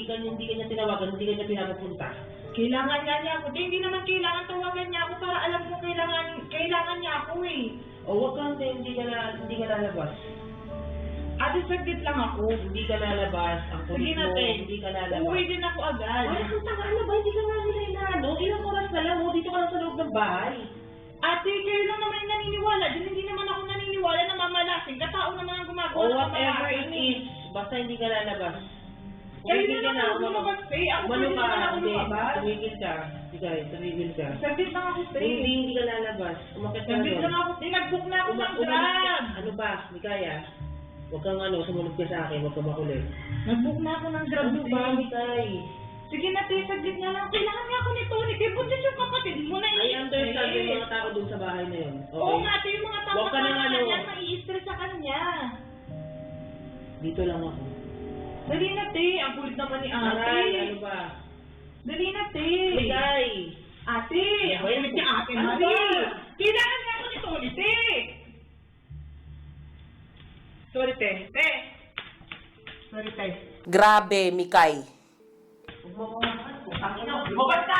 hindi ka niya tinawagan, hindi ka niya pinapapunta. Kailangan niya ako. Hindi naman kailangan tawagan niya ako para alam ko kailangan niya ako eh. O wag kang hindi ka lalabas. Ate, saglit lang ako. Hindi ka lalabas. Ang Sige kulit na, mo, te. hindi ka lalabas. Uuwi din ako agad. Ay, ang tanga na ba? Hindi ka nga nila inaano. Ilang oras na lang, dito ka lang sa loob ng bahay. Ate, kayo lang naman yung naniniwala. Hindi naman ako naniniwala na mamalasing. Katao naman ang gumagawa O ng whatever kamalasan it is, basta hindi ka lalabas. Kayo Tumigil na naman ako lumabas, te. Ako Umano pwede ka, naman ako hindi. lumabas. Tumigil ka. Sige, tumigil ka. Saglit lang ako, te. Hindi ka lalabas. Umakit ka Saglit doon. lang ako, te. Nag-book na ako ng Umalis ka. grab. Ano ba? Hindi kaya. Huwag kang sumunod ka sa akin. Huwag kang makulit. Nag-book na ako ng grab, Ano te. ba, Mikay? Sige na, te. Saglit nga lang. Kailangan nga ako ni Tony. Kaya buntis yung kapatid mo na I understand yung mga tao doon sa bahay na yun. Okay? Oo nga, te. Yung mga tao Huwag ka na nang kanya, nai-stress sa kanya. Dito lang ako. Dali na, te. Ang kulit naman ni ate. Aray, ano ba? Dali na, te. Mikay! Ate, ang kulit ni ate. Ano Mali. ba? Kailangan nga ako ni Tony, te. Sorry, te. Te. Sorry, te. Grabe, Mikay. Huwag mo mga. Lumabas ka!